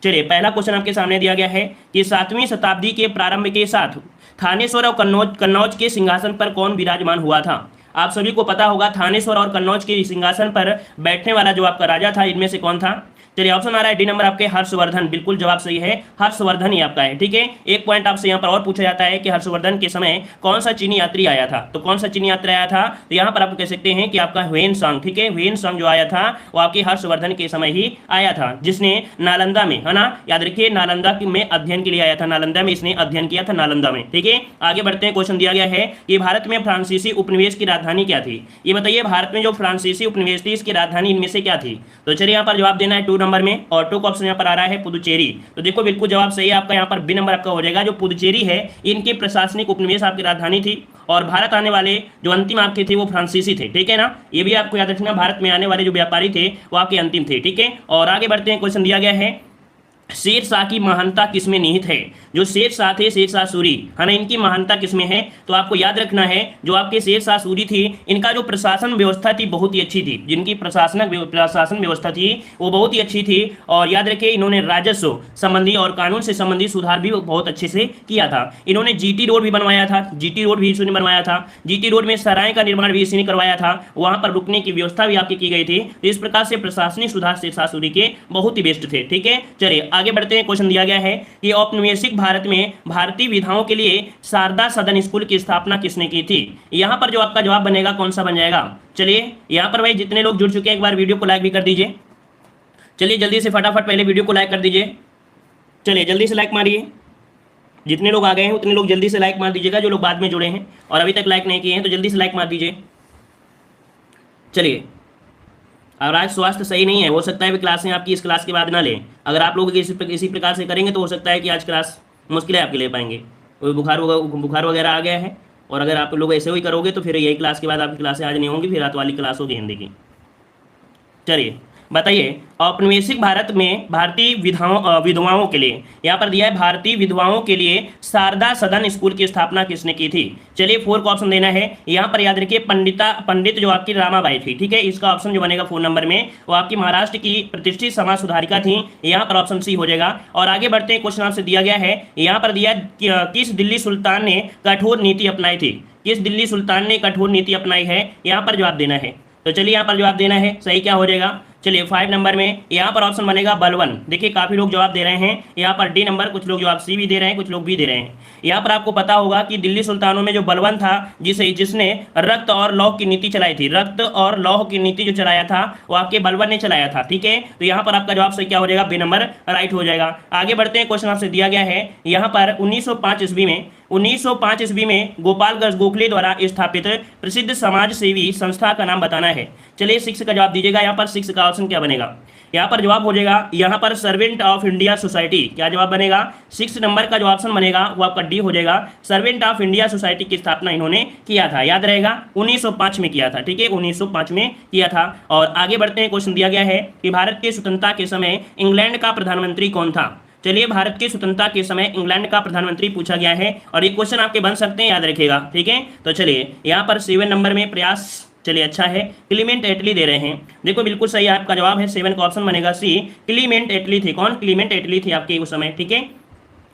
चलिए पहला क्वेश्चन आपके सामने दिया गया है कि 7वीं शताब्दी के प्रारंभ के साथ थानेश्वर और कन्नौज कन्नौज के सिंहासन पर कौन विराजमान हुआ था। आप सभी को पता होगा थानेश्वर और कन्नौज के सिंहासन पर बैठने वाला जो आपका राजा था, इनमें से कौन था। चलिए ऑप्शन आ रहा है डी नंबर आपके हर्षवर्धन, बिल्कुल जवाब सही है, हर्षवर्धन ही आपका है। ठीक है, एक पॉइंट आपसे यहाँ पर और पूछा जाता है कि हर्षवर्धन के समय कौन सा चीनी यात्री आया था, तो कौन सा चीनी यात्री आया था, तो यहाँ पर आप कह सकते हैं कि आपका ह्वेनसांग। ठीक है, ह्वेनसांग जो आया था वो आपके हर्षवर्धन के समय ही आया था, जिसने नालंदा में, है ना, याद रखिए नालंदा में अध्ययन के लिए आया था, नालंदा में इसने अध्ययन किया था, नालंदा में। ठीक है, आगे बढ़ते हैं। क्वेश्चन दिया गया है कि भारत में फ्रांसीसी उपनिवेश की राजधानी क्या थी। ये बताइए भारत में जो फ्रांसीसी उपनिवेश थी इसकी राजधानी इनमें से क्या थी। तो चलिए यहाँ पर जवाब देना है 2 नंबर में, और 2 ऑप्शन यहाँ पर आ रहा है पुदुचेरी। तो देखो बिल्कुल जवाब सही है आपका, यहाँ पर बी नंबर आपका हो जाएगा। जो पुदुचेरी है इनके प्रशासनिक उपनिवेश आपकी राजधानी थी, और भारत आने वाले जो अंतिम आपके थे वो फ्रांसीसी थे। ठीक है ना, ये भी आपको याद रखना, भारत में आने वाले जो व्यापारी थे वो आपके अंतिम थे। ठीक है, और आगे बढ़ते हैं। क्वेश्चन दिया गया है शेर शाह की महानता किसमें निहित है। जो शेर शाह थे, शेर शाह सूरी, है ना, इनकी महानता किसमें है। तो आपको याद रखना है जो आपके शेर शाह सूरी थी, इनका जो प्रशासन व्यवस्था थी बहुत ही अच्छी थी, जिनकी प्रशासन व्यवस्था थी वो बहुत ही अच्छी थी। और याद रखिए इन्होंने राजस्व संबंधी और कानून से संबंधित सुधार भी बहुत अच्छे से किया था। इन्होंने जीटी रोड भी बनवाया था, जीटी रोड भी इन्होंने बनवाया था, जीटी रोड में सराय का निर्माण भी इसी ने करवाया था, वहां पर रुकने की व्यवस्था भी आपकी की गई थी। तो इस प्रकार से प्रशासनिक सुधार शेर शाह सूरी के बहुत ही बेस्ट थे। ठीक है, चलिए आगे बढ़ते हैं। क्वेश्चन दिया गया है कि औपनिवेशिक भारत में भारतीय विधाओं के लिए शारदा सदन स्कूल की स्थापना किसने की थी। यहां पर जो आपका जवाब बनेगा कौन सा बन जाएगा। चलिए यहां पर भाई जितने लोग जुड़ चुके हैं एक बार वीडियो को लाइक भी कर दीजिए। चलिए जल्दी से फटाफट पहले वीडियो को लाइक कर दीजिए। चलिए जल्दी से लाइक मारिए, जितने लोग आ गए हैं उतने लोग जल्दी से लाइक मार दीजिएगा। जो लोग बाद में जुड़े हैं और अभी तक लाइक नहीं किए हैं तो जल्दी से लाइक मार दीजिए। चलिए, और आज स्वास्थ्य सही नहीं है, हो सकता है भी क्लासें आपकी इस क्लास के बाद ना लें। अगर आप लोग इसी प्रकार से करेंगे तो हो सकता है कि आज क्लास मुश्किल है आपके ले पाएंगे। कोई बुखार वगैरह आ गया है, और अगर आप लोग ऐसे ही करोगे तो फिर यही क्लास के बाद आपकी क्लासें आज नहीं होंगी, फिर रात वाली क्लास होगी हिंदी की। चलिए बताइए औपनिवेशिक भारत में भारतीय विधवाओं के लिए, यहाँ पर दिया है भारतीय विधवाओं के लिए शारदा सदन स्कूल की स्थापना किसने की थी। चलिए 4 का ऑप्शन देना है। यहाँ पर याद रखिए पंडित जो आपकी रामाबाई थी। ठीक है, इसका ऑप्शन जो बनेगा 4 नंबर में वो आपकी महाराष्ट्र की प्रतिष्ठित समाज सुधारिका थी, यहाँ पर ऑप्शन सी हो जाएगा। और आगे बढ़ते हैं। क्वेश्चन आपसे दिया गया है, यहाँ पर दिया किस दिल्ली सुल्तान ने कठोर नीति अपनाई थी। किस दिल्ली सुल्तान ने कठोर नीति अपनाई है, यहाँ पर जवाब देना है। तो चलिए यहाँ पर जवाब देना है, सही क्या हो जाएगा। चलिए 5 नंबर में यहाँ पर ऑप्शन बनेगा बलवन। देखिए काफी लोग जवाब दे रहे हैं यहाँ पर डी नंबर, कुछ लोग जवाब सी भी दे रहे हैं, कुछ लोग भी दे रहे हैं। यहाँ पर आपको पता होगा कि दिल्ली सुल्तानों में जो बलवन था जिसने रक्त और लौह की नीति चलाई थी, रक्त और लौह की नीति जो चलाया था वो आपके बलवन ने चलाया था। ठीक है, तो यहाँ पर आपका जवाब सही क्या हो जाएगा, बी नंबर राइट हो जाएगा। आगे बढ़ते हैं। क्वेश्चन आपसे दिया गया है यहाँ पर 1905 ईस्वी में गोपाल गोखले द्वारा स्थापित प्रसिद्ध समाज सेवी संस्था का नाम बताना है। चलिए 6 का जवाब दीजिएगा। यहाँ पर 6 का ऑप्शन क्या बनेगा, यहाँ पर जवाब हो जाएगा यहाँ पर सर्वेंट ऑफ इंडिया सोसाइटी। क्या जवाब बनेगा, 6 नंबर का जो ऑप्शन बनेगा वो आपका डी हो जाएगा। सर्वेंट ऑफ इंडिया सोसाइटी की स्थापना इन्होंने किया था, याद रहेगा 1905 में किया था। ठीक है, 1905 में किया था। और आगे बढ़ते हैं। क्वेश्चन दिया गया है कि भारत की स्वतंत्रता के समय इंग्लैंड का प्रधानमंत्री कौन था। चलिए भारत की स्वतंत्रता के समय इंग्लैंड का प्रधानमंत्री पूछा गया है, और ये क्वेश्चन आपके बन सकते हैं, याद रखिएगा। ठीक है, तो चलिए यहाँ पर 7 नंबर में प्रयास, चलिए अच्छा है, क्लीमेंट एटली दे रहे हैं। देखो बिल्कुल सही आपका जवाब है, 7 का ऑप्शन बनेगा सी, क्लीमेंट एटली थे। कौन, क्लीमेंट एटली थे आपके उस समय। ठीक है,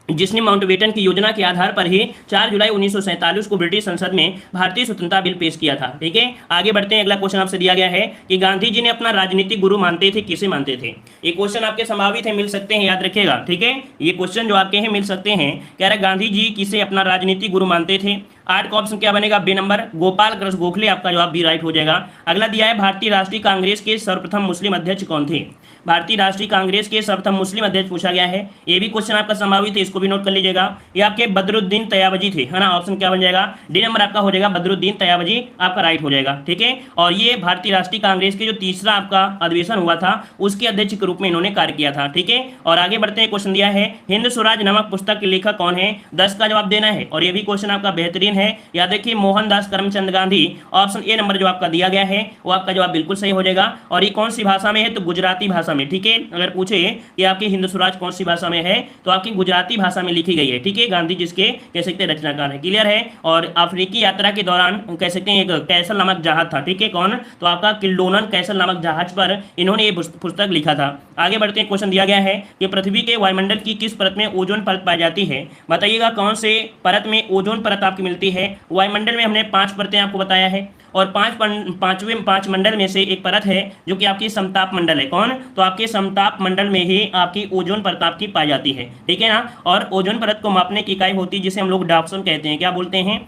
जिसने माउंटबेटन की योजना के आधार पर ही 4 जुलाई 1947 को ब्रिटिश संसद में भारतीय स्वतंत्रता बिल पेश किया था। ठीक है, आगे बढ़ते हैं। अगला क्वेश्चन आपसे दिया गया है कि गांधी जी ने अपना राजनीतिक गुरु मानते थे, किसे मानते थे। ये क्वेश्चन आपके संभावित है, मिल सकते हैं, याद रखिएगा। ठीक है, ये क्वेश्चन जो आपके हैं मिल सकते हैं। कह रहे गांधी जी किसे अपना राजनीतिक गुरु मानते थे। 8 का ऑप्शन क्या बनेगा, बी नंबर गोपाल कृष्ण गोखले, आपका जवाब बी राइट हो जाएगा। अगला दिया है भारतीय राष्ट्रीय कांग्रेस के सर्वप्रथम मुस्लिम अध्यक्ष कौन थे। भारतीय राष्ट्रीय कांग्रेस के सर्वप्रथम मुस्लिम अध्यक्ष पूछा गया है, ये भी क्वेश्चन आपका संभावित है, इसको भी नोट कर लीजिएगा। ये आपके बदरुद्दीन तयावजी थे, है ना, ऑप्शन क्या बन जाएगा, डी नंबर आपका हो जाएगा, बदरुद्दीन तयावजी आपका राइट हो जाएगा। ठीक है, और ये भारतीय राष्ट्रीय कांग्रेस के जो तीसरा आपका अधिवेशन हुआ था उसके अध्यक्ष के रूप में इन्होंने कार्य किया था। ठीक है, और आगे बढ़ते हैं। क्वेश्चन दिया है हिंद स्वराज नामक पुस्तक के लेखक कौन है, 10 का जवाब देना है, और ये भी क्वेश्चन आपका बेहतरीन है, याद रखिए Mohandas Karamchand Gandhi. Option A number जो आपका दिया गया है वो आपका जवाब बिल्कुल सही हो जाएगा। और ये कौन सी भाषा में है, तो गुजराती भाषा भाषा में, ठीक है। अगर पूछे कि आपकी हिंद स्वराज कौन सी भाषा में है तो आपकी गुजराती भाषा में लिखी गई है, ठीक है। गांधी जिसके कह सकते हैं रचनाकार है, क्लियर है। और अफ्रीकी यात्रा के दौरान कह सकते हैं एक कैसल नामक जहाज था, ठीक है। कौन? तो आपका किल्डोनन कैसल नामक जहाज पर इन्होंने ये पुस्तक लिखा था। आगे बढ़ते हैं, क्वेश्चन दिया गया है कि पृथ्वी के वायुमंडल की किस परत में ओजोन परत पाई जाती है? बताइएगा कौन से परत में ओजोन परत आपकी मिलती है? वायुमंडल में हमने 5 परतें आपको बताया है, और पांच मंडल में से एक परत है जो कि आपकी समताप मंडल है। कौन? तो आपके समताप मंडल में ही आपकी ओजोन परत आपकी पाई जाती है, ठीक है ना। और ओजोन परत को मापने की इकाई होती है जिसे हम लोग डाप्सन कहते हैं। क्या बोलते हैं?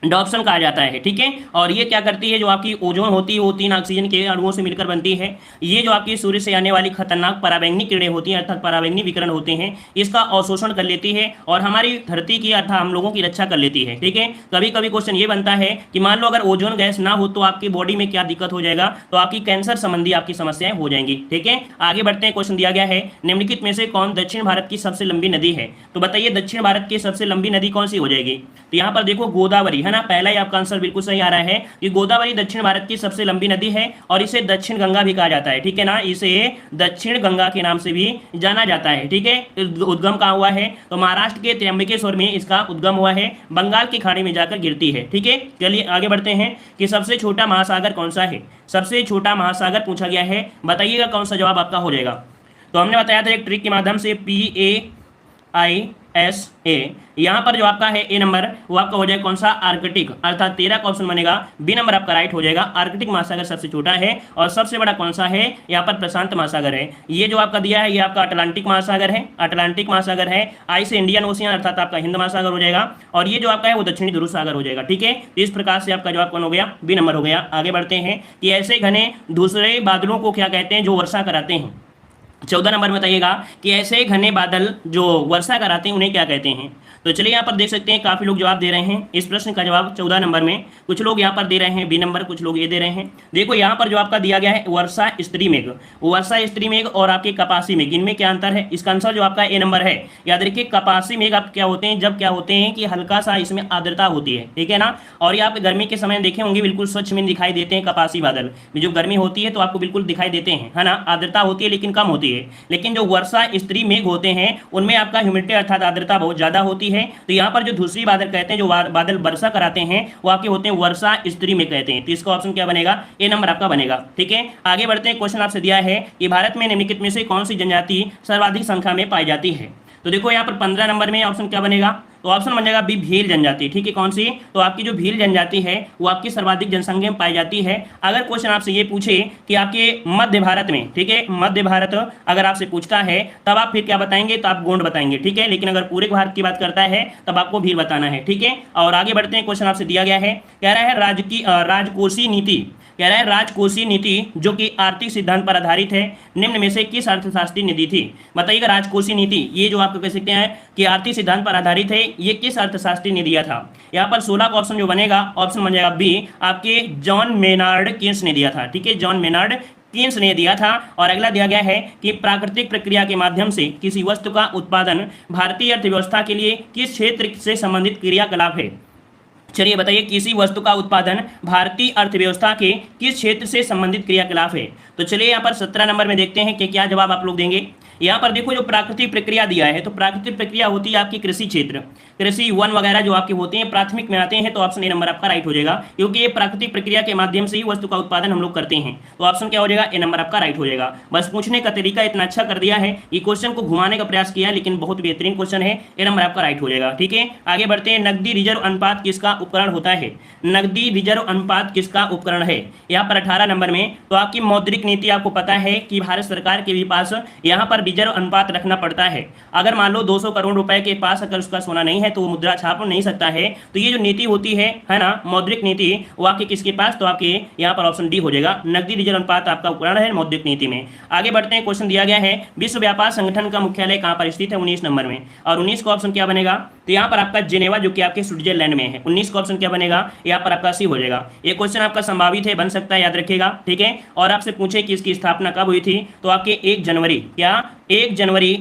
डॉप्सन कहा जाता है, ठीक है। और ये क्या करती है, जो आपकी ओजोन होती है वो 3 ऑक्सीजन के अणुओं से मिलकर बनती है। ये जो आपकी सूर्य से आने वाली खतरनाक पराबैंगनी किरणें होती हैं अर्थात पराबैंगनी विकिरण होते हैं, इसका अवशोषण कर लेती है और हमारी धरती की अर्थात हम लोगों की रक्षा कर लेती है, ठीक है। कभी कभी क्वेश्चन ये बनता है कि मान लो अगर ओजोन गैस ना हो तो आपकी बॉडी में क्या दिक्कत हो जाएगा? तो आपकी कैंसर संबंधी आपकी समस्याएं हो जाएंगी, ठीक है। आगे बढ़ते हैं, क्वेश्चन दिया गया है निम्नलिखित में से कौन दक्षिण भारत की सबसे लंबी नदी है? तो बताइए दक्षिण भारत की सबसे लंबी नदी कौन सी हो जाएगी? तो यहाँ पर देखो गोदावरी है ना, पहला ही आपका आंसर बिल्कुल सही आ रहा है कि गोदावरी दक्षिण भारत की सबसे लंबी नदी है और इसे दक्षिण गंगा भी कहा जाता है, ठीक है ना। इसे दक्षिण गंगा के नाम से भी जाना जाता है, ठीक है। उद्गम कहाँ हुआ है? तो महाराष्ट्र के त्र्यंबकेश्वर में इसका उद्गम हुआ है, बंगाल की खाड़ी में जाकर गिरती है, ठीक है। चलिए आगे बढ़ते हैं कि सबसे छोटा महासागर कौन सा है? सबसे छोटा महासागर पूछा गया है, बताइएगा कौन सा जवाब आपका हो जाएगा। तो हमने बताया था एक ट्रिक के माध्यम से PAISA, यहाँ पर जो आपका है ए नंबर वो आपका हो जाएगा कौन सा? आर्कटिक, अर्थात 13 का ऑप्शन बनेगा, बी नंबर आपका राइट हो जाएगा। आर्कटिक महासागर सबसे छोटा है और सबसे बड़ा कौन सा है? यहाँ पर प्रशांत महासागर है। ये जो आपका दिया है ये आपका अटलांटिक महासागर है, अटलांटिक महासागर है। आई से इंडियन ओशियन अर्थात आपका हिंद महासागर हो जाएगा, और ये जो आपका है वो दक्षिणी ध्रुव सागर हो जाएगा, ठीक है। तो इस प्रकार से आपका जवाब कौन हो गया? बी नंबर हो गया। आगे बढ़ते हैं कि ऐसे घने दूसरे बादलों को क्या कहते हैं जो वर्षा कराते हैं? 14 नंबर में बताइएगा कि ऐसे घने बादल जो वर्षा कराते हैं उन्हें क्या कहते हैं? तो चलिए यहाँ पर देख सकते हैं काफी लोग जवाब दे रहे हैं इस प्रश्न का जवाब 14 नंबर में। कुछ लोग यहाँ पर दे रहे हैं बी नंबर, कुछ लोग ये दे रहे हैं। देखो यहाँ पर जो आपका दिया गया है वर्षा स्त्री मेघ, वर्षा स्त्री मेघ और आपके कपासी मेघ, इनमें क्या अंतर है? इसका आंसर जो आपका ए नंबर है। याद रखिए कपासी मेघ आप क्या होते हैं? जब क्या होते हैं कि हल्का सा इसमें आर्द्रता होती है, ठीक है ना। और ये आप गर्मी के समय देखे होंगे बिल्कुल स्वच्छ में दिखाई देते हैं कपासी बादल, जो गर्मी होती है तो आपको बिल्कुल दिखाई देते हैं, है ना। आर्द्रता होती है लेकिन कम होती है। लेकिन जो वर्षा स्त्री मेघ होते हैं उनमें आपका ह्यूमिडिटी अर्थात आर्द्रता बहुत ज्यादा होती है। तो यहाँ पर जो दूसरी बादल कहते हैं, जो बादल वर्षा कराते हैं वो आपके होते हैं वर्षा स्त्री में कहते हैं। तो इसका ऑप्शन क्या बनेगा? ए नंबर आपका बनेगा, ठीक है। आगे बढ़ते हैं, क्वेश्चन आपसे दिया है कि भारत में निम्नलिखित में से कौन सी जनजाति सर्वाधिक संख्या में पाई जाती है? तो देखो यहाँ पर 15 नंबर में ऑप्शन क्या बनेगा? तो ऑप्शन बन जाएगा बी भील जनजाति, ठीक है। कौन सी? तो आपकी जो भील जनजाति है वो आपकी सर्वाधिक जनसंख्या में पाई जाती है। अगर क्वेश्चन आपसे ये पूछे कि आपके मध्य भारत में, ठीक है, मध्य भारत अगर आपसे पूछता है तब आप फिर क्या बताएंगे? तो आप गोंड बताएंगे, ठीक है। लेकिन अगर पूरे भारत की बात करता है तब आपको भील बताना है, ठीक है। और आगे बढ़ते हैं, क्वेश्चन आपसे दिया गया है, कह रहा है राजकोषीय नीति, कह रहा है राजकोषीय नीति जो कि आर्थिक सिद्धांत पर आधारित है निम्न में से किस अर्थशास्त्री निधि थी? बताइएगा राजकोषीय नीति ये जो आपको कह सकते हैं कि आर्थिक सिद्धांत पर आधारित है, ये किस अर्थशास्त्री ने दिया था? यहाँ पर 16 का ऑप्शन जो बनेगा ऑप्शन बन जाएगा बी, आपके जॉन मेनार्ड कीन्स ने दिया था, ठीक है। जॉन मेनार्ड कीन्स ने दिया था। और अगला दिया गया है कि प्राकृतिक प्रक्रिया के माध्यम से किसी वस्तु का उत्पादन भारतीय अर्थव्यवस्था के लिए किस क्षेत्र से संबंधित क्रियाकलाप है? चलिए बताइए किसी वस्तु का उत्पादन भारतीय अर्थव्यवस्था के किस क्षेत्र से संबंधित क्रियाकलाप है? तो चलिए यहाँ पर 17 नंबर में देखते हैं कि क्या जवाब आप लोग देंगे। यहाँ पर देखो जो प्राकृतिक प्रक्रिया दिया है, तो प्राकृतिक प्रक्रिया होती है आपकी कृषि क्षेत्र, कृषि वन वगैरह जो आपके होते हैं प्राथमिक में आते हैं। तो ऑप्शन ए नंबर आपका राइट हो जाएगा, क्योंकि ये प्राकृतिक प्रक्रिया के माध्यम से ही वस्तु का उत्पादन हम लोग करते हैं। तो ऑप्शन क्या हो जाएगा? ए नंबर आपका राइट हो जाएगा। बस पूछने का तरीका इतना अच्छा कर दिया है, ये क्वेश्चन को घुमाने का प्रयास किया लेकिन बहुत बेहतरीन क्वेश्चन है, ए नंबर आपका राइट हो जाएगा, ठीक है। आगे बढ़ते हैं, नकदी रिजर्व अनुपात किसका उपकरण होता है? नकदी रिजर्व अनुपात किसका उपकरण है? यहाँ पर 18 नंबर में तो आपकी मौद्रिक नीति आपको पता है कि भारत सरकार के भी पास यहाँ पर रिजर्व अनुपात रखना पड़ता है। अगर मान लो 200 करोड़ रुपए के पास अगर उसका सोना नहीं है तो वो मुद्रा छाप नहीं सकता है। तो ये जो नीति होती है ना, मौद्रिक नीति, वो आपके किसके पास? तो आपके यहाँ पर ऑप्शन डी हो जाएगा, नकदी रिजर्व अनुपात आपका उपकरण है मौद्रिक नीति में। आगे बढ़ते हैं, क्वेश्चन दिया गया है विश्व व्यापार संगठन का मुख्यालय कहाँ पर स्थित है? 19 नंबर में। और 19 का ऑप्शन क्या बनेगा? तो यहाँ पर आपका जिनेवा जो कि आपके स्विट्जरलैंड में है। 19 इसका ऑप्शन क्या बनेगा, यहाँ पर आपका सी हो जाएगा। ये क्वेश्चन आपका संभावित है, बन सकता है, याद रखिएगा, ठीक है। और आपसे पूछे कि इसकी स्थापना कब हुई थी, तो आपके 1 जनवरी, क्या 1 जनवरी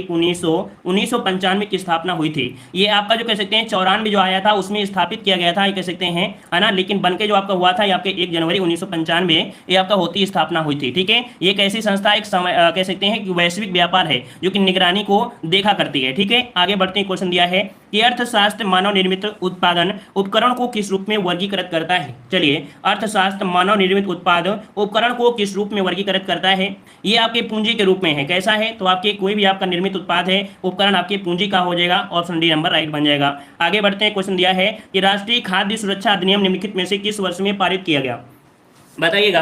1995 की स्थापना हुई थी। ये आपका जो कह सकते हैं 94 जो आया था उसमें स्थापित किया गया था, ये कह सकते हैं, है ना। लेकिन बनके जो आपका हुआ था ये आपके 1 जनवरी 1995 ये आपका होती स्थापना हुई थी, ठीक है। ये एक ऐसी संस्था, एक कह सकते हैं कि वैश्विक व्यापार है जो कि निगरानी को देखा करती है, ठीक है। आगे बढ़ते हैं, क्वेश्चन दिया है कि अर्थशास्त्र मानव निर्मित उत्पादन उपकरण को किस रूप में वर्गीकृत करता है। चलिए, अर्थशास्त्र मानव निर्मित उत्पाद उपकरण को किस रूप में वर्गीकृत करता है। ये आपके पूंजी के रूप में है। कैसा है, तो आपके कोई भी आपका निर्मित उत्पाद है, उपकरण आपके पूंजी का हो जाएगा, ऑप्शन डी नंबर राइट बन जाएगा। आगे बढ़ते हैं, क्वेश्चन दिया है कि राष्ट्रीय खाद्य सुरक्षा अधिनियम निम्नलिखित में से किस वर्ष में पारित किया गया। बताइएगा,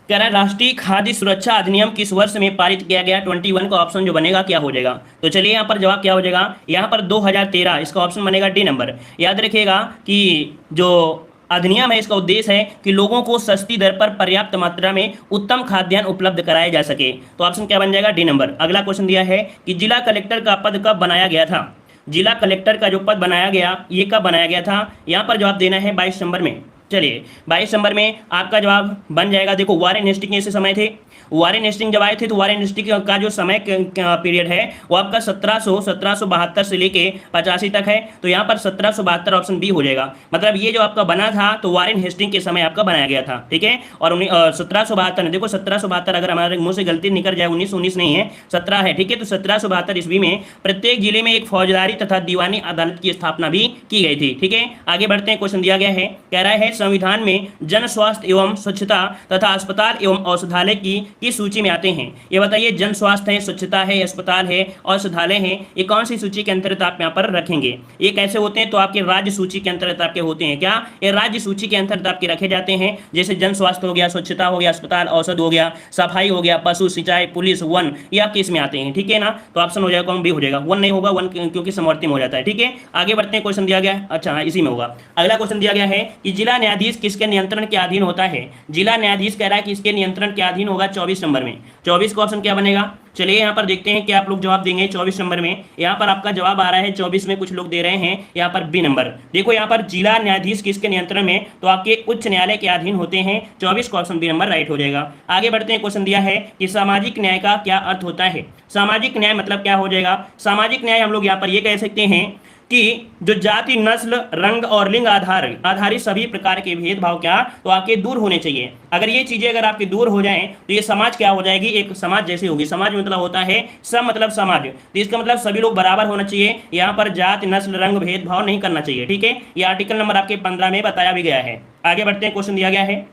कह रहा है राष्ट्रीय खाद्य सुरक्षा अधिनियम किस वर्ष में पारित किया गया। 21 का ऑप्शन जो बनेगा क्या हो जाएगा, तो चलिए यहाँ पर जवाब क्या हो जाएगा, यहाँ पर 2013, इसका ऑप्शन बनेगा डी नंबर। याद रखिएगा कि जो अधिनियम है इसका उद्देश्य है कि लोगों को सस्ती दर पर पर्याप्त मात्रा में उत्तम खाद्यान्न उपलब्ध कराया जा सके, तो ऑप्शन क्या बन जाएगा, डी नंबर। अगला क्वेश्चन दिया है कि जिला कलेक्टर का पद कब बनाया गया था। जिला कलेक्टर का जो पद बनाया गया ये कब बनाया गया था, यहाँ पर जवाब देना है 22 नंबर में। चलिए, 22 नंबर में आपका जवाब बन जाएगा। देखो, वारेन हेस्टिंग ऐसे समय थे, वारेन हेस्टिंग जब आए थे तो वारेन हेस्टिंग का जो समय पीरियड है वो आपका 1772 से लेके 85 तक है, तो यहाँ पर 1772 ऑप्शन बी हो जाएगा। मतलब ये जो आपका बना था तो वारेन हेस्टिंग के समय आपका बनाया गया था, ठीक है। और 1772, देखो 1772 अगर हमारे मुंह से गलती निकल जाए, 1919 नहीं है, 17 है, ठीक है। तो 1772 ईस्वी में प्रत्येक जिले में एक फौजदारी तथा दीवानी अदालत की स्थापना भी की गई थी, ठीक है। आगे बढ़ते हैं, क्वेश्चन दिया गया है, कह रहा है संविधान में जन स्वास्थ्य एवं स्वच्छता तथा अस्पताल एवं औषधालय की सूची में आते हैं। ये बताइए, जन स्वास्थ्य है, स्वच्छता है, अस्पताल है, औषधालय है, ये कौन सी सूची के अंतर्गत आप यहाँ पर रखेंगे। ये कैसे होते हैं, तो आपके राज्य सूची के अंतर्गत आपके होते हैं। क्या ये राज्य सूची के अंतर्गत आपके रखे जाते हैं, जैसे जन स्वास्थ्य हो गया, स्वच्छता हो गया, अस्पताल, औषध हो गया, सफाई हो गया, पशु सिंचाई, पुलिस, वन, ये आपके इसमें आते हैं, ठीक है ना। तो ऑप्शन हो जाएगा बी हो जाएगा, वन नहीं होगा, वन क्योंकि समवर्ती में हो जाता है, ठीक है। आगे बढ़ते हैं, क्वेश्चन दिया गया है, अच्छा इसी में होगा। अगला क्वेश्चन दिया गया है कि जिला न्यायाधीश किसके नियंत्रण के अधीन होता है। जिला न्यायाधीश कह रहा है कि इसके नियंत्रण के अधीन होगा 24 नंबर में। 24 का ऑप्शन क्या बनेगा, चलिए यहाँ पर देखते हैं कि आप लोग जवाब देंगे 24 नंबर में। यहाँ पर आपका जवाब आ रहा है 24 में, कुछ लोग दे रहे हैं यहाँ पर बी नंबर। देखो यहाँ पर जिला न्यायाधीश किसके नियंत्रण में, तो आपके उच्च न्यायालय के अधीन होते हैं। 24 का ऑप्शन बी नंबर राइट हो जाएगा। आगे बढ़ते हैं, क्वेश्चन दिया है कि सामाजिक न्याय का क्या अर्थ होता है। सामाजिक न्याय मतलब क्या हो जाएगा, सामाजिक न्याय हम लोग यहाँ पर ये कह सकते हैं कि जो जाति, नस्ल, रंग और लिंग आधारित सभी प्रकार के भेदभाव क्या तो आपके दूर होने चाहिए। अगर ये चीजें अगर आपके दूर हो जाएं तो ये समाज क्या हो जाएगी, एक समाज जैसी होगी। समाज मतलब होता है सब मतलब समाज, तो इसका मतलब सभी लोग बराबर होना चाहिए। यहाँ पर जाति, नस्ल, रंग भेदभाव नहीं करना चाहिए, ठीक है। ये आर्टिकल नंबर आपके 15 में बताया भी गया है। आगे बढ़ते हैं, क्वेश्चन दिया गया है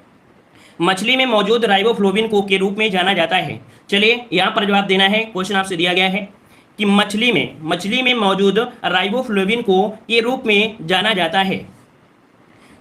मछली में मौजूद राइबोफ्लोविन को के रूप में जाना जाता है। चलिए यहाँ पर जवाब देना है। क्वेश्चन आपसे दिया गया है कि मछली में मौजूद राइबोफ्लोविन को के रूप में जाना जाता है,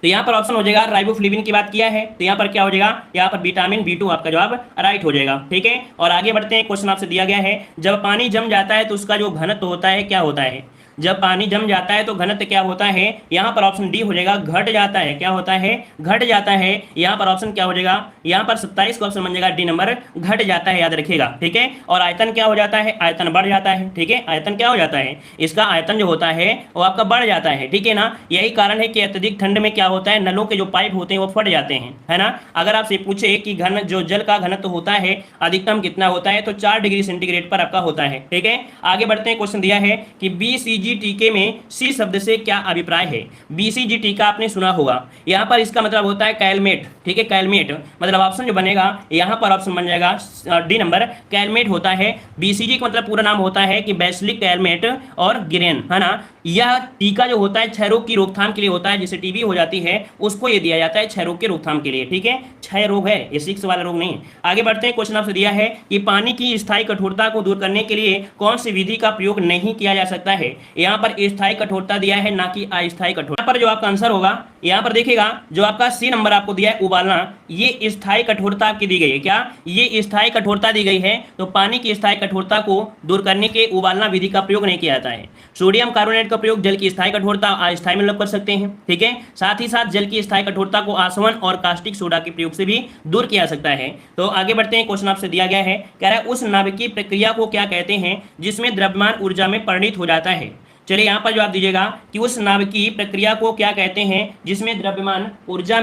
तो यहाँ पर ऑप्शन हो जाएगा, राइबोफ्लेविन की बात किया है तो यहाँ पर क्या हो जाएगा, यहाँ पर विटामिन B2 आपका जवाब राइट हो जाएगा, ठीक है। और आगे बढ़ते हैं, क्वेश्चन आपसे दिया गया है जब पानी जम जाता है तो उसका जो घनत्व होता है क्या होता है। जब पानी जम जाता है तो घनत्व क्या होता है, यहाँ पर ऑप्शन डी हो जाएगा, घट जाता है। क्या होता है, घट जाता है। यहाँ पर ऑप्शन क्या हो जाएगा, यहाँ पर 27 का ऑप्शन बन जाएगा डी नंबर, घट जाता है, याद रखिएगा, ठीक है। और आयतन क्या हो जाता है, आयतन बढ़ जाता है, ठीक है। आयतन क्या हो जाता है, इसका आयतन जो होता है वो आपका बढ़ जाता है, ठीक है ना। यही कारण है कि अत्यधिक ठंड में क्या होता है, नलों के जो पाइप होते हैं वो फट जाते हैं, है ना। अगर आपसे पूछे कि जो जल का घनत्व होता है अधिकतम कितना होता है, तो 4 डिग्री सेंटीग्रेड पर आपका होता है, ठीक है। आगे बढ़ते हैं, क्वेश्चन दिया है कि BCG टीके में सी शब्द से क्या अभिप्राय है। BCG टीका आपने सुना होगा, यहाँ पर इसका मतलब होता है कैलमेट, ठीक है। कैलमेट मतलब ऑप्शन जो बनेगा यहाँ पर ऑप्शन बन जाएगा डी नंबर, कैलमेट होता है। BCG का मतलब पूरा नाम होता है कि बैसिलिक कैलमेट और गिरेन, है ना। यह टीका जो होता है क्षय रोग की रोकथाम के लिए होता है, जिसे टीबी हो जाती है उसको ये दिया जाता है क्षय रोग के रोकथाम के लिए, ठीक है। क्षय रोग है, ये 6 वाला रोग नहीं। आगे बढ़ते हैं, क्वेश्चन आपसे दिया है कि पानी की स्थायी कठोरता को दूर करने के लिए कौन सी विधि का प्रयोग नहीं किया जा सकता है। यहाँ पर स्थायी कठोरता दिया है, ना कि अस्थायी कठोरता। यहाँ पर जो आपका आंसर होगा, यहाँ पर देखिएगा जो आपका सी नंबर आपको दिया है उबालना, ये स्थायी कठोरता की दी गई है। क्या ये स्थायी कठोरता दी गई है, तो पानी की स्थायी कठोरता को दूर करने के उबालना विधि का प्रयोग नहीं किया जाता है। सोडियम कार्बोनेट का प्रयोग जल की स्थायी कठोरता अस्थायी में लोग कर सकते हैं, ठीक है। साथ ही साथ जल की स्थायी कठोरता को आसवन और कास्टिक सोडा के प्रयोग से भी दूर किया जा सकता है। तो आगे बढ़ते हैं, क्वेश्चन आपसे दिया गया है, कह रहा है उस नाभिकीय प्रक्रिया को क्या कहते हैं जिसमें द्रव्यमान ऊर्जा में परिणत हो जाता है। चलिए यहाँ पर जवाब दीजिएगा कि उस नाभिकीय प्रक्रिया को क्या कहते हैं जिसमें द्रव्यमान ऊर्जा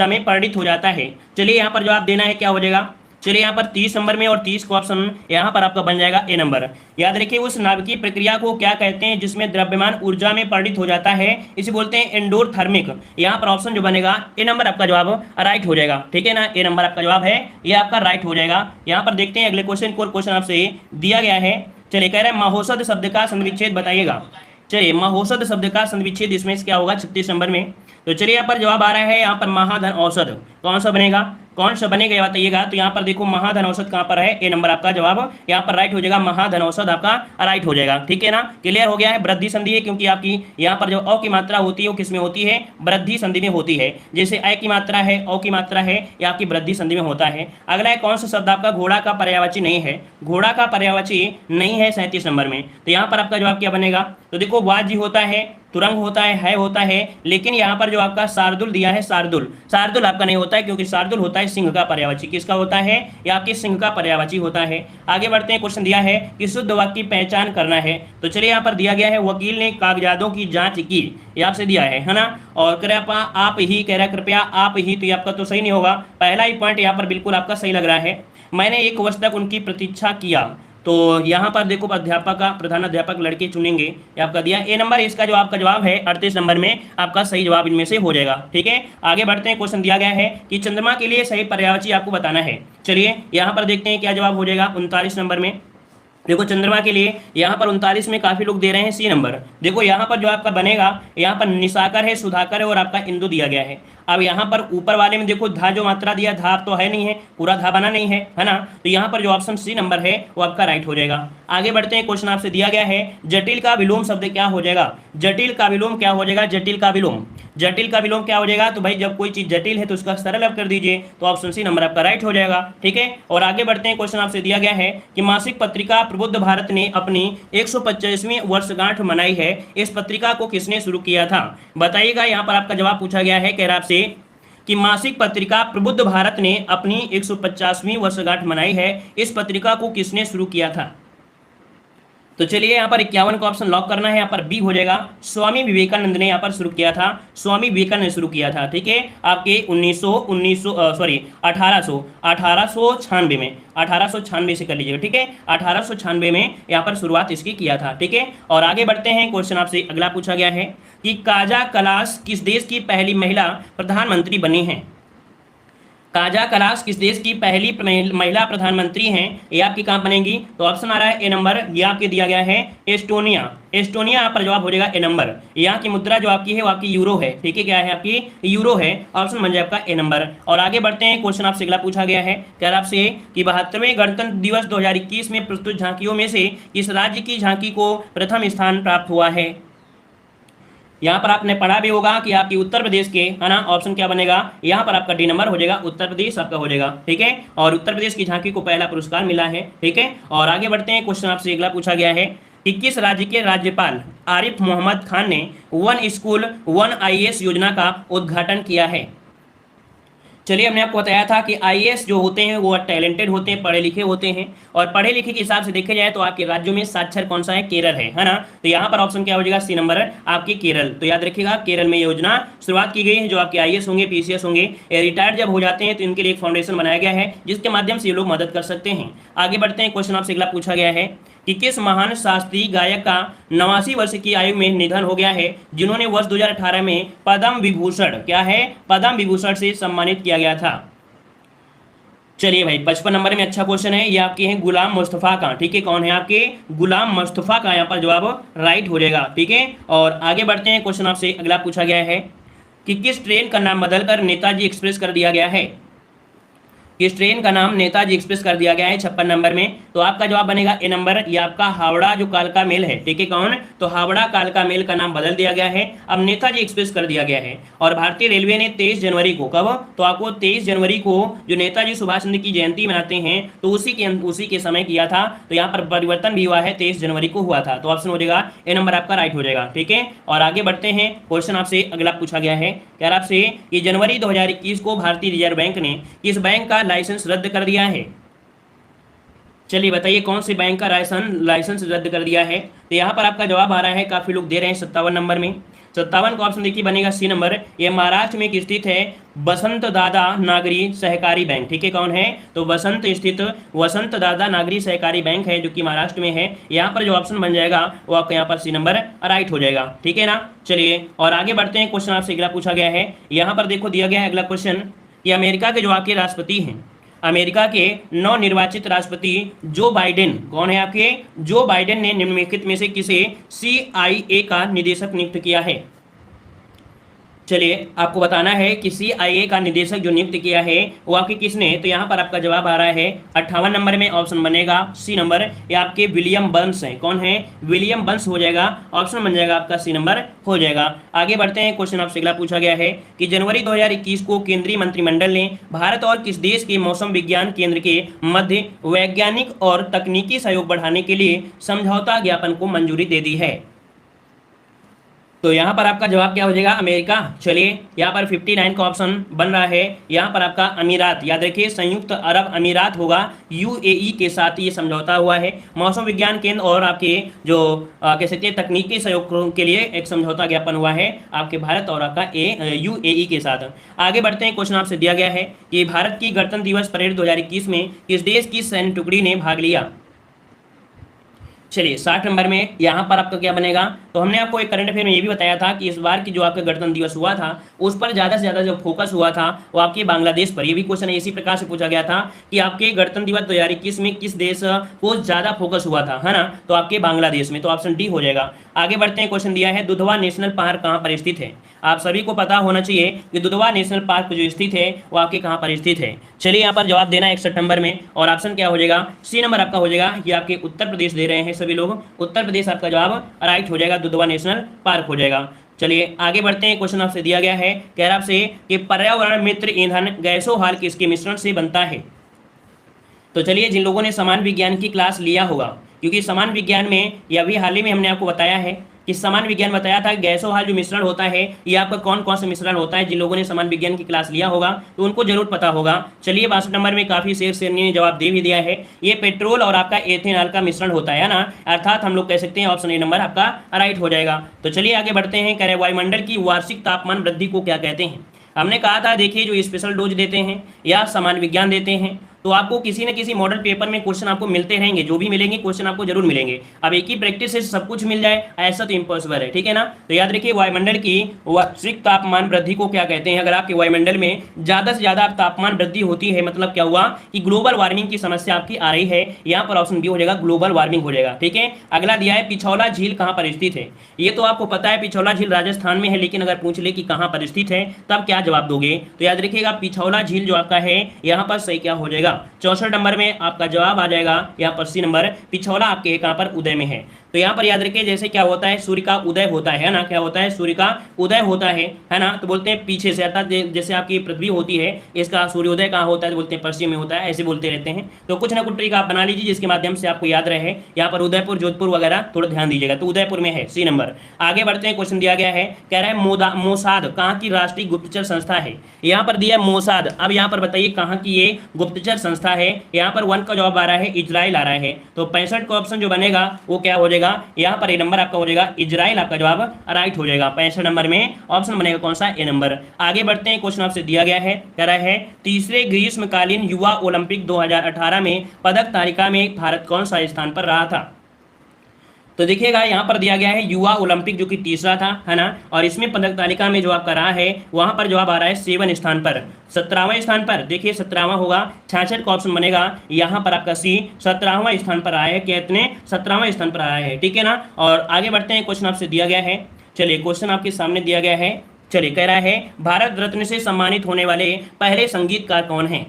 में परिणत हो जाता है। चलिए यहाँ पर जवाब देना है, क्या हो जाएगा। चलिए यहाँ पर 30 नंबर में और 30 का ऑप्शन यहाँ पर आपका बन जाएगा ए नंबर। याद रखिए उस नाभिकीय प्रक्रिया को क्या कहते हैं जिसमें द्रव्यमान ऊर्जा में परिणत हो जाता है, इसे बोलते हैं एंडोथर्मिक। यहाँ पर ऑप्शन जो बनेगा ए नंबर आपका जवाब राइट हो जाएगा, ठीक है ना। ए नंबर आपका जवाब है, ये आपका राइट हो जाएगा। यहाँ पर देखते हैं अगले क्वेश्चन को। क्वेश्चन आपसे दिया गया है, चलिए कह रहे हैं महोषध शब्द का संविच्छेद बताइएगा। चलिए महोषध शब्द का संविच्छेद इसमें क्या होगा 36 नंबर में। तो चलिए यहाँ पर जवाब आ रहा है, यहाँ पर महाधन औषध कौन सा बनेगा, कौन सा बनेगा ये बताइएगा। तो यहाँ पर देखो महाधन औषध कहाँ पर है, ए नंबर आपका जवाब यहाँ पर राइट हो जाएगा, महाधन औषध आपका राइट हो जाएगा, ठीक है ना। क्लियर हो गया है। वृद्धि संधि है क्योंकि आपकी यहाँ पर जो अ की मात्रा होती है वो किसमें होती है, वृद्धि संधि में होती है। जैसे अ की मात्रा है, अ की मात्रा है, ये आपकी वृद्धि संधि में होता है। अगला है कौन सा शब्द आपका घोड़ा का पर्यायवाची नहीं है, घोड़ा का पर्यायवाची नहीं है 37 नंबर में। तो यहाँ पर आपका जवाब क्या बनेगा। तो देखो वाज्य होता है, तुरंग होता है होता है, लेकिन यहाँ पर जो आपका शार्दुल दिया है, शार्दुल आपका नहीं होता है क्योंकि शार्दुल होता है सिंह का पर्यायवाची। किसका होता है, या आपके सिंह का पर्यायवाची होता है। आगे बढ़ते हैं। क्वेश्चन दिया है कि शुद्ध वाक्य की पहचान करना है। तो चलिए यहाँ पर दिया गया है वकील ने कागजातों की जांच की, ये आपसे दिया है ना। और कृपया आप ही कह रहा है, कृपया आप ही, तो ये आपका तो सही नहीं होगा। पहला ही पॉइंट यहाँ पर बिल्कुल आपका सही लग रहा है, मैंने 1 वर्ष तक उनकी प्रतीक्षा किया। तो यहाँ पर देखो अध्यापक का प्रधान अध्यापक लड़के चुनेंगे, ये आपका दिया ए नंबर। इसका जो आपका जवाब है 38 नंबर में आपका सही जवाब इनमें से हो जाएगा, ठीक है। आगे बढ़ते हैं। क्वेश्चन दिया गया है कि चंद्रमा के लिए सही पर्यायवाची आपको बताना है। चलिए यहाँ पर देखते हैं क्या जवाब हो जाएगा 39 नंबर में। देखो चंद्रमा के लिए यहाँ पर 39 में काफी लोग दे रहे हैं सी नंबर। देखो यहाँ पर जो आपका बनेगा, यहाँ पर निशाकर है, सुधाकर है और आपका इंदु दिया गया है। अब यहाँ पर ऊपर वाले में देखो धा जो मात्रा दिया, धा तो है नहीं है, पूरा धा बना नहीं है ना। तो यहाँ पर जो ऑप्शन सी नंबर है वो आपका राइट हो जाएगा। आगे बढ़ते हैं। क्वेश्चन आपसे दिया गया है जटिल का विलोम शब्द क्या हो जाएगा, जटिल का विलोम क्या हो जाएगा, जटिल का विलोम क्या हो जाएगा। तो भाई जब कोई चीज जटिल है तो उसका सरल आप कर दीजिए, तो ऑप्शन सी नंबर आपका राइट हो जाएगा, ठीक है। और आगे बढ़ते हैं। क्वेश्चन आपसे दिया गया है कि मासिक पत्रिका प्रबुद्ध भारत ने अपनी 125वीं वर्षगांठ मनाई है, इस पत्रिका को किसने शुरू किया था, बताइएगा। यहाँ पर आपका जवाब पूछा गया है, कह रहा आपसे कि मासिक पत्रिका प्रबुद्ध भारत ने अपनी 150वीं वर्षगांठ मनाई है, इस पत्रिका को किसने शुरू किया था। तो चलिए यहाँ पर 51 का ऑप्शन लॉक करना है, यहाँ पर बी हो जाएगा, स्वामी विवेकानंद ने यहाँ पर शुरू किया था, स्वामी विवेकानंद ने शुरू किया था, ठीक है। आपके 1896 से कर लीजिएगा, ठीक है। 1896 में यहाँ पर शुरुआत इसकी किया था, ठीक है। और आगे बढ़ते हैं। क्वेश्चन आपसे अगला पूछा गया है कि काजा कलास किस देश की पहली महिला प्रधानमंत्री बनी है, काजा कलास किस देश की पहली महिला प्रधानमंत्री हैं, ये आपकी कहाँ बनेगी। तो ऑप्शन आ रहा है ए नंबर, ये आपके दिया गया है एस्टोनिया, यहाँ पर जवाब हो जाएगा ए नंबर। यहाँ की मुद्रा जो आपकी है वो आपकी यूरो है, ठीक है, क्या है आपकी यूरो है, ऑप्शन बन जाए आपका ए नंबर। और आगे बढ़ते हैं। क्वेश्चन आपसे अगला पूछा गया है, कह रहा आपसे कि 72वें गणतंत्र दिवस 2021 में प्रस्तुत झांकियों में से किस राज्य की झांकी को प्रथम स्थान प्राप्त हुआ है। यहाँ पर आपने पढ़ा भी होगा कि आपकी उत्तर प्रदेश के, है ना, ऑप्शन क्या बनेगा, यहाँ पर आपका डी नंबर हो जाएगा, उत्तर प्रदेश आपका हो जाएगा, ठीक है। और उत्तर प्रदेश की झांकी को पहला पुरस्कार मिला है, ठीक है। और आगे बढ़ते हैं। क्वेश्चन आपसे अगला पूछा गया है कि किस राज्य के राज्यपाल आरिफ मोहम्मद खान ने 1 स्कूल 1 IAS योजना का उद्घाटन किया है। चलिए हमने आपको बताया था कि IAS जो होते हैं वो टैलेंटेड होते हैं, पढ़े लिखे होते हैं, और पढ़े लिखे के हिसाब से देखे जाए तो आपके राज्यों में साक्षर कौन सा है, केरल है ना। तो यहाँ पर ऑप्शन क्या हो जाएगा, सी नंबर आपकी केरल। तो याद रखिएगा केरल में योजना शुरुआत की गई है, जो आपके IAS होंगे, PCS होंगे, रिटायर्ड जब हो जाते हैं तो इनके लिए एक फाउंडेशन बनाया गया है जिसके माध्यम से ये लोग मदद कर सकते हैं। आगे बढ़ते हैं। क्वेश्चन आपसे अगला पूछा गया है कि किस महान शास्त्रीय गायक का 89 वर्ष की आयु में निधन हो गया है, जिन्होंने वर्ष 2018 में पद्म विभूषण, क्या है, पद्म विभूषण से सम्मानित किया गया था। चलिए भाई 55 नंबर में अच्छा क्वेश्चन है, ये आपके हैं गुलाम मुस्तफा का, ठीक है। कौन है आपके, गुलाम मुस्तफा का, यहाँ पर जवाब राइट हो जाएगा, ठीक है। और आगे बढ़ते हैं। क्वेश्चन आपसे अगला पूछा गया है कि किस ट्रेन का नाम बदलकर नेताजी एक्सप्रेस कर दिया गया है, किस ट्रेन का नाम नेताजी एक्सप्रेस कर दिया गया है 56 नंबर में। तो आपका जवाब बनेगा ए नंबर, ये आपका हावड़ा जो कालका मेल है, ठीक है। कौन, तो हावड़ा कालका मेल का नाम बदल दिया गया है, अब नेताजी एक्सप्रेस कर दिया गया है। और भारतीय रेलवे ने 23 जनवरी को, कब, तो आपको 23 जनवरी को जो नेताजी सुभाष चंद्र की जयंती मनाते हैं तो उसी के समय किया था। तो यहाँ पर परिवर्तन भी हुआ है, 23 जनवरी को हुआ था। तो ऑप्शन हो जाएगा ए नंबर आपका राइट हो जाएगा, ठीक है। और आगे बढ़ते हैं। क्वेश्चन आपसे अगला पूछा गया है, कह रहा आपसे कि जनवरी 2021 को भारतीय रिजर्व बैंक ने किस बैंक का लाइसेंस रद्द कर दिया है। चलिए बताइए कौन से बैंक का लाइसेंस रद्द कर दिया है। तो यहाँ पर आपका जवाब आ रहा है, काफी लोग दे रहे हैं 57 नंबर में। 57 का ऑप्शन देखिए बनेगा सी नंबर। ये महाराष्ट्र में स्थित है वसंत दादा नागरी सहकारी बैंक। ठीक है, कौन है? तो वसंत स्थित वसंत दादा नागरी सहकारी बैंक है, जो कि महाराष्ट्र में है। यहाँ पर जो ऑप्शन बन जाएगा वो आपका यहाँ पर सी नंबर राइट हो जाएगा। ठीक है ना। चलिए और आगे बढ़ते हैं। क्वेश्चन आपसे अगला पूछा गया है, यहाँ पर देखो दिया गया है अगला क्वेश्चन, कि अमेरिका के जो आपके राष्ट्रपति हैं, अमेरिका के नवनिर्वाचित राष्ट्रपति जो बाइडेन, कौन है आपके? जो बाइडेन ने निम्नलिखित में से किसे CIA का निदेशक नियुक्त किया है? चलिए आपको बताना है कि CIA का निदेशक जो नियुक्त किया है वो आपके किसने? तो यहाँ पर आपका जवाब आ रहा है 58 नंबर में, ऑप्शन बनेगा सी नंबर। ये आपके विलियम बर्न्स हैं। कौन है? विलियम बर्न्स हो जाएगा, ऑप्शन बन जाएगा आपका सी नंबर हो जाएगा। आगे बढ़ते हैं। क्वेश्चन आपसे अगला पूछा गया है कि जनवरी 2021 को केंद्रीय मंत्रिमंडल ने भारत और किस देश के मौसम विज्ञान केंद्र के मध्य वैज्ञानिक और तकनीकी सहयोग बढ़ाने के लिए समझौता ज्ञापन को मंजूरी दे दी है? तो यहाँ पर आपका जवाब क्या हो जाएगा? अमेरिका। चलिए यहाँ पर 59 का ऑप्शन बन रहा है। यहाँ पर आपका अमीरात, याद रखिए संयुक्त अरब अमीरात होगा, UAE के साथ ये समझौता हुआ है। मौसम विज्ञान केंद्र और आपके जो कह सकते हैं तकनीकी सहयोग के लिए एक समझौता ज्ञापन हुआ है आपके भारत और आपका UAE के साथ। आगे बढ़ते हैं। क्वेश्चन आपसे दिया गया है कि भारत की गणतंत्र दिवस परेड 2021 में किस देश की सैन्य टुकड़ी ने भाग लिया? चलिए 60 नंबर में यहाँ पर आपका क्या बनेगा? तो हमने आपको एक करंट अफेयर में ये भी बताया था कि इस बार की जो आपका गणतंत्र दिवस हुआ था उस पर ज़्यादा से ज़्यादा जो फोकस हुआ था वो आपके बांग्लादेश पर। ये भी क्वेश्चन इसी प्रकार से पूछा गया था कि आपके गणतंत्र दिवस 2021 में किस देश को ज़्यादा फोकस हुआ था, है ना? तो आपके बांग्लादेश में। तो ऑप्शन डी हो जाएगा। आगे बढ़ते हैं। क्वेश्चन दिया है दुधवा नेशनल पार्क कहाँ पर स्थित है? आप सभी को पता होना चाहिए कि दुधवा नेशनल पार्क जो स्थित है वो आपके कहाँ पर स्थित है। चलिए यहाँ पर जवाब देना है 61 नंबर में, और ऑप्शन क्या हो जाएगा? सी नंबर आपका हो जाएगा। ये आपके उत्तर प्रदेश दे रहे हैं सभी लोग, उत्तर प्रदेश आपका जवाब राइट हो जाएगा, दुधवा नेशनल पार्क हो जाएगा। चलिए आगे बढ़ते हैं। क्वेश्चन आपसे दिया गया है, कह रहा आपसे कि पर्यावरण मित्र ईंधन गैसों हाल किसके मिश्रण से बनता है? तो चलिए जिन लोगों ने समान विज्ञान की क्लास लिया होगा, क्योंकि समान विज्ञान में या अभी हाल ही में हमने आपको बताया है कि समान विज्ञान बताया था गैसों हाल जो मिश्रण होता है ये आपका कौन कौन सा मिश्रण होता है। जिन लोगों ने समान विज्ञान की क्लास लिया होगा तो उनको जरूर पता होगा। चलिए 62 नंबर में काफी शेर शेरनी ने जवाब दे भी दिया है। ये पेट्रोल और आपका एथेनॉल का मिश्रण होता है ना, अर्थात हम लोग कह सकते हैं ऑप्शन ए नंबर आपका राइट हो जाएगा। तो चलिए आगे बढ़ते हैं। कह रहे वायुमंडल की वार्षिक तापमान वृद्धि को क्या कहते हैं? हमने कहा था देखिए जो स्पेशल डोज देते हैं या समान विज्ञान देते हैं तो आपको किसी न किसी मॉडल पेपर में क्वेश्चन आपको मिलते रहेंगे, जो भी मिलेंगे क्वेश्चन आपको जरूर मिलेंगे। अब एक ही प्रैक्टिस से सब कुछ मिल जाए ऐसा तो इम्पॉसिबल है, ठीक है ना। तो याद रखिए वायुमंडल की वार्षिक तापमान वृद्धि को क्या कहते हैं। अगर आपके वायुमंडल में ज़्यादा से ज़्यादा तापमान वृद्धि होती है मतलब क्या हुआ कि ग्लोबल वार्मिंग की समस्या आपकी आ रही है, यहाँ पर ऑप्शन बी हो जाएगा, ग्लोबल वार्मिंग हो जाएगा। ठीक है, अगला दिया है पिछौला झील कहाँ पर स्थित है। ये तो आपको पता है पिछौला झील राजस्थान में है, लेकिन अगर पूछ ले कि कहाँ पर स्थित है तब क्या जवाब दोगे। तो याद रखिएगा पिछौला झील जो आपका है यहाँ पर सही क्या हो जाएगा, 64 नंबर में आपका जवाब आ जाएगा यहाँ पर सी नंबर। पिछौला आपके कहाँ पर उदय में है। तो यहाँ पर याद रखिए जैसे क्या होता है सूर्य का उदय होता है ना, क्या होता है सूर्य का उदय होता है ना, तो बोलते हैं पीछे से, अर्थात जैसे आपकी पृथ्वी होती है इसका सूर्योदय कहाँ होता है तो बोलते हैं पश्चिम में होता है, ऐसे बोलते रहते हैं। तो कुछ ना कुछ ट्रिक आप बना लीजिए जिसके माध्यम से आपको याद रहे। यहाँ पर उदयपुर जोधपुर वगैरह थोड़ा ध्यान दीजिएगा, तो उदयपुर में है सी नंबर। आगे बढ़ते हैं, क्वेश्चन दिया गया है, कह रहा है मोसाद कहाँ की राष्ट्रीय गुप्तचर संस्था है। यहाँ पर दिया मोसाद, अब यहाँ पर बताइए कहाँ की ये गुप्तचर संस्था है। यहाँ पर 1 का जवाब आ रहा है, इजराइल आ रहा है। तो 65 का ऑप्शन जो बनेगा वो क्या हो जाएगा, यहाँ पर नंबर आपका हो जाएगा इजराइल, आपका जवाब राइट हो जाएगा। 65 नंबर में ऑप्शन बनेगा कौन सा, ए नंबर। आगे बढ़ते हैं, क्वेश्चन आपसे दिया गया है, कह रहा है तीसरे ग्रीष्मकालीन युवा ओलंपिक 2018 में पदक तालिका में भारत कौन सा स्थान पर रहा था। तो देखिएगा यहाँ पर दिया गया है युवा ओलंपिक जो कि तीसरा था, है ना, और इसमें पदक तालिका में जो आपका रहा है वहां पर जवाब आ रहा है 7 स्थान पर, 17वां स्थान पर। देखिए 17वां होगा, 66 का ऑप्शन बनेगा यहाँ पर आपका सी, 17वां स्थान पर आया है, कितने 17वां स्थान पर आया है, ठीक है ना। और आगे बढ़ते हैं, क्वेश्चन आपसे दिया गया है, चलिए क्वेश्चन आपके सामने दिया गया है। चलिए कह रहा है भारत रत्न से सम्मानित होने वाले पहले संगीतकार कौन है।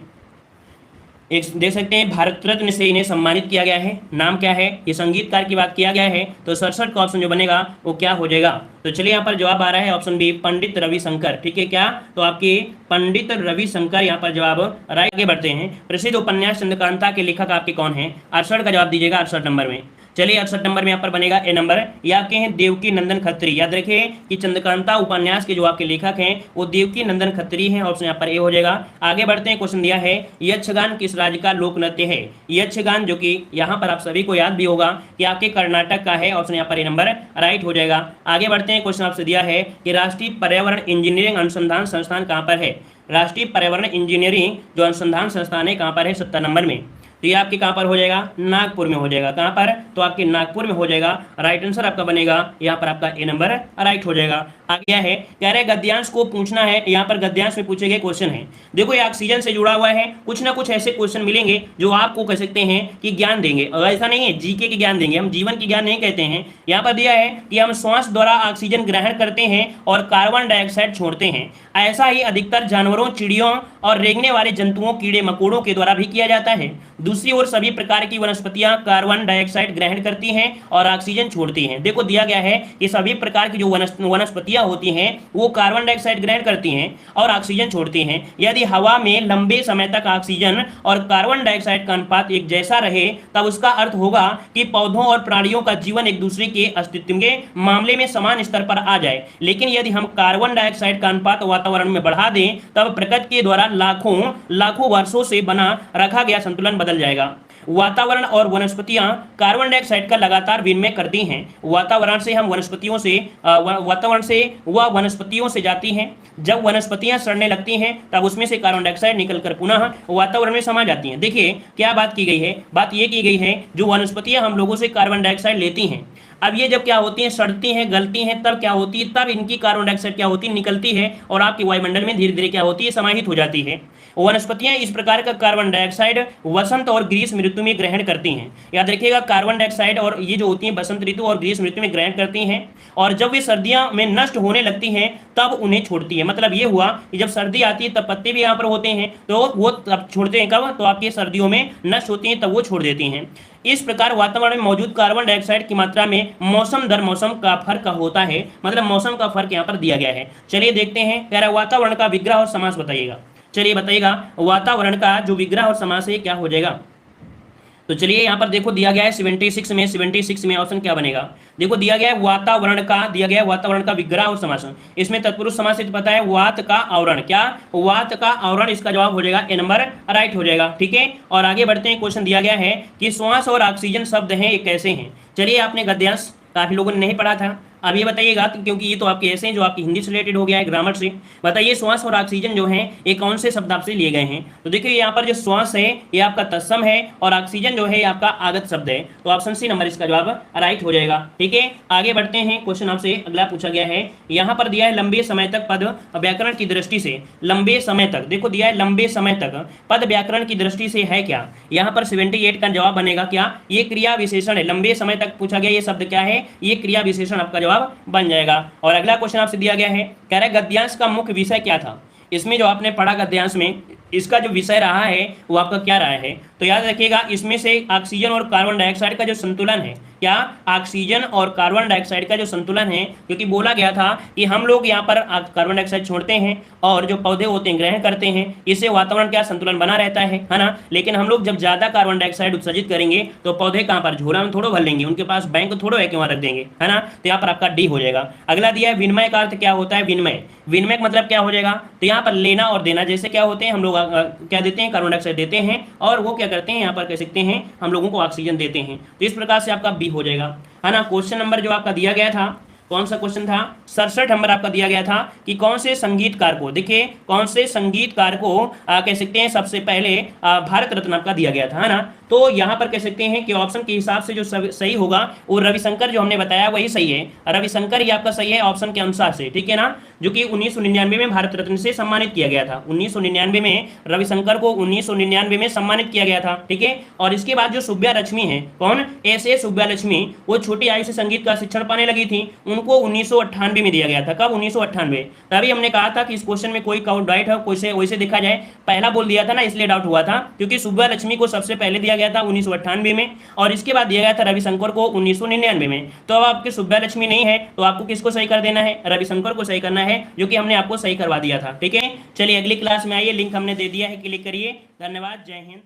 एक देख सकते हैं भारत रत्न से इन्हें सम्मानित किया गया है, नाम क्या है, ये संगीतकार की बात किया गया है। तो 67 का ऑप्शन जो बनेगा वो क्या हो जाएगा। तो चलिए यहाँ पर जवाब आ रहा है ऑप्शन बी, पंडित रविशंकर। ठीक है, क्या तो आपके पंडित रविशंकर यहाँ पर जवाब राइट। आगे बढ़ते हैं, प्रसिद्ध उपन्यास चंद्रकांता के लेखक आपके कौन हैं। 68 का जवाब दीजिएगा, 68 नंबर में। चलिए 68 नंबर में यहाँ पर बनेगा ए नंबर। ये आपके हैं देवकी नंदन खत्री। याद रखिए कि चंद्रकांता उपन्यास के जो आपके लेखक हैं वो देवकी नंदन खत्री हैं। ऑप्शन यहाँ पर ए हो जाएगा। आगे बढ़ते हैं, क्वेश्चन दिया है यक्षगान किस राज्य का लोक नृत्य है। यक्षगान जो कि यहाँ पर आप सभी को याद भी होगा कि आपके कर्नाटक का है। ऑप्शन यहाँ पर ए नंबर राइट हो जाएगा। आगे बढ़ते हैं, क्वेश्चन आपसे दिया है कि राष्ट्रीय पर्यावरण इंजीनियरिंग अनुसंधान संस्थान कहाँ पर है। राष्ट्रीय पर्यावरण इंजीनियरिंग जो अनुसंधान संस्थान है कहाँ पर है, 70 नंबर में। तो ये आपके कहाँ पर हो जाएगा, नागपुर में हो जाएगा। कहाँ पर, तो आपके नागपुर में हो जाएगा। राइट आंसर आपका बनेगा यहाँ पर आपका ए नंबर राइट हो जाएगा। आगे क्या है, कह रहे गद्यांश को पूछना है। यहाँ पर गद्यांश में पूछे गए क्वेश्चन है। देखो ये ऑक्सीजन से जुड़ा हुआ है। कुछ ना कुछ ऐसे क्वेश्चन मिलेंगे जो आपको कह सकते हैं कि ज्ञान देंगे, और ऐसा नहीं है जीके के ज्ञान देंगे, हम जीवन की ज्ञान नहीं कहते हैं। यहाँ पर दिया है कि हम श्वास द्वारा ऑक्सीजन ग्रहण करते हैं और कार्बन डाइऑक्साइड छोड़ते हैं। ऐसा ही अधिकतर जानवरों, चिड़ियों और रेंगने वाले जंतुओं, कीड़े मकोड़ों के द्वारा भी किया जाता है। दूसरी ओर सभी प्रकार की वनस्पतियां कार्बन डाइऑक्साइड ग्रहण करती हैं और ऑक्सीजन छोड़ती हैं। देखो दिया गया है कि सभी प्रकार की जो वनस्पतियां होती हैं वो कार्बन डाइऑक्साइड ग्रहण करती हैं और ऑक्सीजन छोड़ती हैं। यदि हवा में लंबे समय तक ऑक्सीजन और कार्बन डाइऑक्साइड का अनुपात एक जैसा रहे तब उसका अर्थ होगा कि पौधों और प्राणियों का जीवन एक दूसरे के अस्तित्व के मामले में समान स्तर पर आ जाए। लेकिन यदि हम कार्बन डाइऑक्साइड का अनुपात वातावरण में बढ़ा दें तब प्रकृति के द्वारा लाखों वर्षों से बना रखा गया संतुलन बदल जाएगा। वातावरण और वनस्पतियां कार्बन डाइऑक्साइड का लगातार विनिमय करती हैं। वातावरण से वह वनस्पतियों से जाती हैं। जब वनस्पतियां सड़ने लगती हैं तब उसमें से कार्बन डाइऑक्साइड निकलकर पुनः वातावरण में समा जाती हैं। देखिए क्या बात की गई है, बात यह की गई है जो वनस्पतियां हम लोगों से कार्बन डाइऑक्साइड लेती हैं, अब ये जब क्या होती हैं, सड़ती हैं, गलती हैं, तब क्या होती है, तब इनकी कार्बन डाइऑक्साइड क्या होती है, निकलती है और आपके वायुमंडल में धीरे धीरे क्या होती है, समाहित हो जाती है। वनस्पतियां इस प्रकार का कार्बन डाइऑक्साइड वसंत और ग्रीष्म ऋतु में ग्रहण करती हैं। याद रखिएगा कार्बन डाइऑक्साइड और ये जो होती है वसंत ऋतु और ग्रीष्म ऋतु में ग्रहण करती हैं और जब वे सर्दियों में नष्ट होने लगती हैं तब उन्हें छोड़ती है। मतलब ये हुआ कि जब सर्दी आती है तब पत्ते भी यहाँ पर होते हैं तो वो तब छोड़ते हैं। कब, तो आपकी सर्दियों में नष्ट होती हैं तब वो छोड़ देती हैं। इस प्रकार वातावरण में मौजूद कार्बन डाइऑक्साइड की मात्रा में मौसम दर मौसम का फर्क होता है। मतलब मौसम का फर्क यहाँ पर दिया गया है। चलिए देखते हैं, कह रहा है वातावरण का विग्रह और समास बताइएगा। चलिए बताइएगा वातावरण का जो विग्रह और समास है क्या हो जाएगा। तो चलिए यहाँ पर देखो दिया गया है 76 में ऑप्शन क्या बनेगा। देखो दिया गया है वातावरण का विग्रह और समास। इसमें तत्पुरुष समास से पता है वात का आवरण, क्या वात का आवरण, इसका जवाब हो जाएगा ए नंबर राइट हो जाएगा। ठीक है, और आगे बढ़ते हैं, क्वेश्चन दिया गया है कि श्वास और ऑक्सीजन शब्द हैं ये कैसे हैं। चलिए आपने गद्यांश काफी लोगों ने नहीं पढ़ा था, अब ये बताइएगा क्योंकि ये तो आपके ऐसे हैं जो आपकी हिंदी से रिलेटेड हो गया है, ग्रामर से। बताइए श्वास और ऑक्सीजन जो है ये कौन से शब्द आपसे लिए गए हैं। तो देखिए यहाँ पर जो श्वास है ये आपका तत्सम है और ऑक्सीजन जो है ये आपका आगत शब्द है। तो ऑप्शन सी नंबर इसका जवाब राइट हो जाएगा। ठीक है, आगे बढ़ते हैं, क्वेश्चन आपसे अगला पूछा गया है। यहाँ पर दिया है लंबे समय तक पद व्याकरण की दृष्टि से, लंबे समय तक, देखो दिया है लंबे समय तक पद व्याकरण की दृष्टि से है क्या। यहाँ पर 78 का जवाब बनेगा क्या, ये क्रिया विशेषण है। लंबे समय तक पूछा गया ये शब्द क्या है, ये क्रिया विशेषण आपका जवाब बन जाएगा। और अगला क्वेश्चन आपसे दिया गया है, कह रहा है गद्यांश का मुख्य विषय क्या था। इसमें जो आपने पढ़ा गद्यांश में इसका जो विषय रहा है वो आपका क्या रहा है। तो याद रखिएगा इसमें से ऑक्सीजन और कार्बन डाइऑक्साइड का जो संतुलन है, क्या ऑक्सीजन और कार्बन डाइऑक्साइड का जो संतुलन है, क्योंकि बोला गया था कि हम लोग यहाँ पर कार्बन डाइऑक्साइड छोड़ते हैं और जो पौधे होते हैं ग्रहण करते हैं, इससे वातावरण क्या संतुलन बना रहता है ना। लेकिन हम लोग जब ज्यादा कार्बन डाइऑक्साइड उत्सर्जित करेंगे तो पौधे कहाँ पर झोला में थोड़ा भर लेंगे, उनके पास बैंक थोड़ा है कि वहाँ रख देंगे, है ना। तो यहाँ पर आपका डी हो जाएगा। अगला दिया है विनिमय का अर्थ क्या होता है। विनिमय का मतलब क्या हो जाएगा, तो यहाँ पर लेना और देना। जैसे क्या होते हैं हम लोग क्या देते हैं, कार्बन डाइऑक्साइड देते हैं और वो क्या करते हैं, यहाँ पर कह सकते हैं हम लोगों को ऑक्सीजन देते हैं। तो इस प्रकार से आपका बी हो जाएगा, है ना। क्वेश्चन नंबर जो आपका दिया गया था कौन सा क्वेश्चन था, 67 नंबर आपका दिया गया था कि कौन से संगीतकार को, देखिए कौन से संगीतकार को कह सकते हैं सबसे पहले भारत रत्न आपका दिया गया था, है ना। तो यहाँ पर कह सकते हैं कि ऑप्शन के हिसाब से जो सही होगा वो रविशंकर जो हमने बताया वही सही है। रविशंकर ही आपका सही है ऑप्शन के अनुसार से, ठीक है ना, जो कि 1999 में भारत रत्न से सम्मानित किया गया था। 1999 में रविशंकर को 1999 में सम्मानित किया गया था, ठीक है। और इसके बाद जो सुब्बा लक्ष्मी है, कौन, ऐसे सुब्बा लक्ष्मी, वो छोटी आयु से संगीत का शिक्षण पाने लगी थी, उनको 1998 में दिया गया था। कब, 1998। तभी हमने कहा था कि इस क्वेश्चन में कोई डाउट है, वैसे देखा जाए पहला बोल दिया था ना, इसलिए डाउट हुआ था, क्योंकि सुब्बा लक्ष्मी को सबसे पहले दिया गया था 1998 में और इसके बाद दिया गया था रविशंकर को 1999 में। तो अब आपके सुब्बा लक्ष्मी नहीं है तो आपको किसको सही कर देना है, रविशंकर को सही करना है, जो कि हमने आपको सही करवा दिया था, ठीक है। चलिए अगली क्लास में आइए, लिंक हमने दे दिया है, क्लिक करिए। धन्यवाद, जय हिंद।